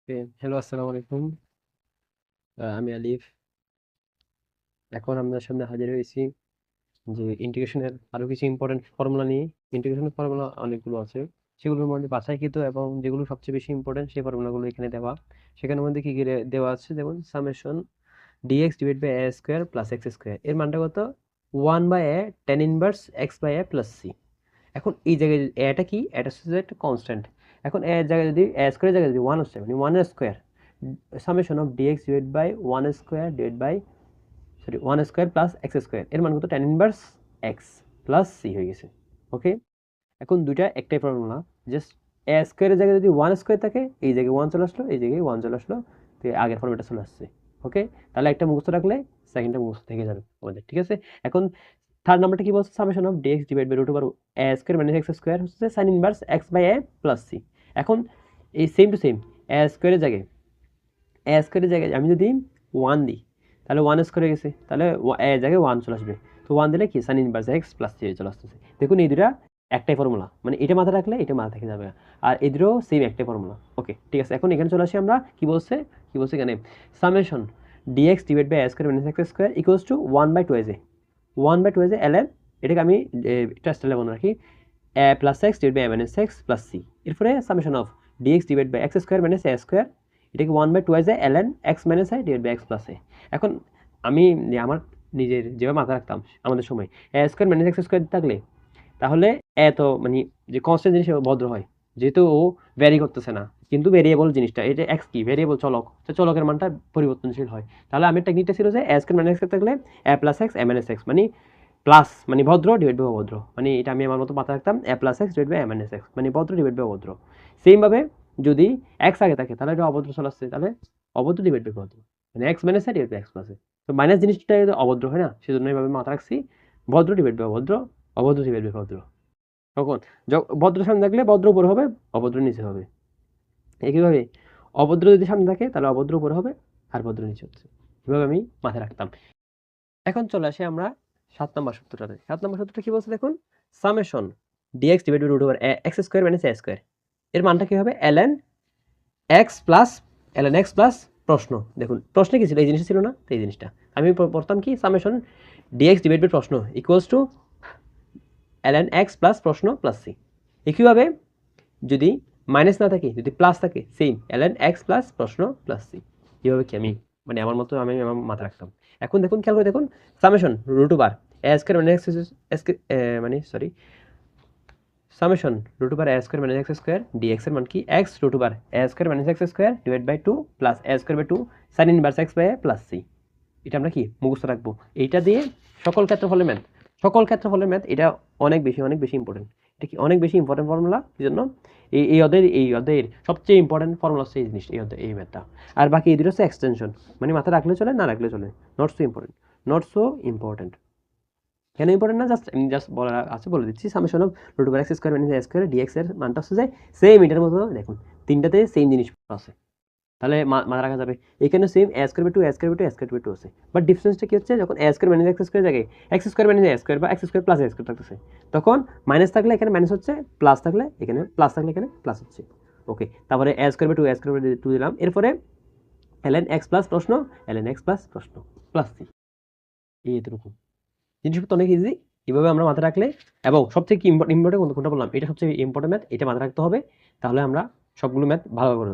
Hello, আসসালামু আলাইকুম। আমি আলিফ। এখন আপনার সামনে হাজির হয়েছি যে ইন্টিগ্রেশনের আরো কিছু ইম্পর্টেন্ট ফর্মুলা নিয়ে। ইন্টিগ্রেশনের ফর্মুলা অনেকগুলো আছে, সেগুলোর মধ্যে বাছাইকৃত এবং যেগুলো সবচেয়ে বেশি ইম্পর্টেন্ট সেই ফর্মুলাগুলো এখানে দেওয়া। সেখানের মধ্যে কি কি দেওয়া আছে, যেমন summation dx divide by A square plus x square, এর মানটা কত? 1/a tan inverse x by A plus C. এখন এই জায়গায় এটা কি, এটা হচ্ছে একটা কনস্ট্যান্ট। এখন এর জায়গায় যদি এ স্কোয়ারের জায়গায় যদি 1 হচ্ছে, মানে 1 square summation of dx divide by 1 square divide by 1 square plus x square, এর মান কত? tan inverse x plus c হয়ে গেছে। ওকে, এখন দুইটা একটাই ফর্মুলা। জাস্ট এ স্কোয়ারের জায়গায় যদি 1 স্কোয়ার থাকে, এই জায়গায় 1 চলে আসলো, এই জায়গায় 1 চলে আসলো, তো আগের ফর্মেটটা চলে আসছে। ওকে, তাহলে একটা মুখস্থ রাখলে সেকেন্ডটা মুখস্থ থেকে যাবে আমাদের, ঠিক আছে? এখন থার্ড নাম্বারটা কি বলছে? Summation of dx divide by root over A square minus x square হচ্ছে sine inverse x by A plus C. এখন এই সেম টু সেম এ স্কোয়ারের জায়গায় আমি যদি 1 দিই, তাহলে 1 স্কোয়ার হয়ে গেছে, তাহলে এর জায়গায় 1 চলে আসবে। তো 1 দিলে কি, sine inverse x plus c চলে আসতেছে। দেখুন এই দুটা একটাই ফর্মুলা, মানে এটা মাথায় রাখলে এটা মাথা থেকে যাবে, আর এই দুটো সেম একটাই ফর্মুলা। ওকে, ঠিক আছে। এখন এখানে চলে আসি আমরা, কি বলছে এখানে? Summation dx divide by A square minus x square equals to 1/2 1/2 ln, এটাকে আমি এটা স্টাইলে মনে রাখি, A plus x divide by A minus x plus C. এরপরে summation of dx divide by x square minus A square, এটাকে 1/2 ln x minus I divide by x plus A. এখন আমি আমার নিজের যেভাবে মাথায় রাখতাম আমাদের সময়, A square minus x square থাকলে তাহলে এত মানে যে কনস্ট্যান্ট জিনিস ভদ্র হয়, যেহেতু ও ভ্যারি করতেছে না, কিন্তু ভেরিয়েবল জিনিসটা, এটা এক্স কি ভেরিয়েবল, চলক, তো চলকের মানটা পরিবর্তনশীল হয়। তাহলে আমি টেকনিকটা ছিল যে এ স্কোয়ার মাইনাস এক্স থাকলে এ প্লাস এক্স এ মাইনাস এক্স, মানে প্লাস মানে ভদ্র ডিভাইড বাই অভদ্র, মানে এটা আমি আমার মতো মাথায় রাখতাম, A plus x divide by A minus x, মানে ভদ্র ডিভাইড বাই অভদ্র। সেমভাবে যদি এক্স আগে থাকে তাহলে এটা অভদ্র চলে আসছে, তাহলে অভদ্র ডিভাইড বাই ভদ্র, মানে x minus A divide by x plus A. তো মাইনাস জিনিসটা অভদ্র হয় না, সেজন্য এইভাবে মাথা রাখছি, ভদ্র ডিভাইড বাই অভদ্র, অভদ্র ডিভাইড বাই ভদ্র। তখন ভদ্র সামনে থাকলে ভদ্র উপরে হবে, অভদ্র নিচে হবে। একইভাবে অভদ্র যদি সামনে থাকে তাহলে অভদ্র উপরে হবে আর ভদ্র নিচে হচ্ছে। এভাবে আমি মাথায় রাখতাম। এখন চলে আসি আমরা 7 নম্বর সূত্রটাতে। 7 নম্বর সূত্রটা কি বলছে দেখুন, summation dx divide by root over x square minus A square, এর মানটা কি হবে? ln এক্স প্লাস প্রশ্ন। দেখুন প্রশ্নে কি ছিল? এই জিনিসটা ছিল না, তো এই জিনিসটা আমি পড়তাম কি, সামেশন ডিএক্স ডিভাইড বাই প্রশ্ন equals to ln x plus প্রশ্ন প্লাস সি। একইভাবে যদি মাইনাস না থাকে, যদি প্লাস থাকে, সেম ln এক্স প্লাস প্রশ্ন প্লাস সি। এইভাবে কি আমি মানে আমার মতো আমি আমার মাথা রাখতাম। এখন দেখুন, খেয়াল করে দেখুন, সামেশন রুট ওভার এ স্কোয়ার মানে এক্স মানে সরি সামেশন রুট ওভার এ স্কোয়ার মানে এক্স স্কোয়ার ডিএক্স এর মান কি, এক্স রুট ওভার এ স্কোয়ার মানে x square divide by 2 plus a square by 2 sine inverse x by A plus c. এটা আমরা কি মুখস্থ রাখবো। এইটা দিয়ে সকল ক্ষেত্রফলের ম্যাথ এটা অনেক বেশি ইম্পর্টেন্ট। এটা কি অনেক বেশি ইম্পর্টেন্ট ফর্মুলা, এই জন্য এই অধ্যায়ের সবচেয়ে ইম্পর্টেন্ট ফর্মুলা হচ্ছে এই জিনিসটা, এই ম্যাথটা। আর বাকি এই দুটো হচ্ছে এক্সটেনশন, মানে মাথায় রাখলে চলে, না রাখলে চলে। নট সো ইম্পর্টেন্ট কেন ইম্পর্টেন্ট না, জাস্ট বলা আছে, বলে দিচ্ছি। Summation of root over x square minus A square d x এর মানটা হচ্ছে যে সেম এটার মতো। দেখুন তিনটাতে সেম জিনিস আছে, তাহলে মাথা রাখা যাবে। এখানে same a square by 2 A square by 2 A square by 2 আছে, বাট ডিফারেন্সটা কি হচ্ছে, যখন a square minus x square জায়গায় এক্স স্কোয়ার মাইনাস এ স্কোয়ার বা x square plus a square থাকতেছে, তখন মাইনাস থাকলে এখানে মাইনাস হচ্ছে, প্লাস থাকলে এখানে প্লাস হচ্ছে। ওকে, তারপরে A square by 2 A square by 2 দিলাম, এরপরে ln এক্স প্লাস প্রশ্ন ln এক্স প্লাস প্রশ্ন প্লাস সি। এইরকম জিনিসপত্র অনেক ইজি, এভাবে আমরা মাথায় রাখলে, এবং সবথেকে ইম্পর্টেন্ট কোনটা বললাম, এটা সবচেয়ে ইম্পর্টেন্ট ম্যাথ, এটা মাথায় রাখতে হবে, তাহলে আমরা সবগুলো ম্যাথ ভালো করে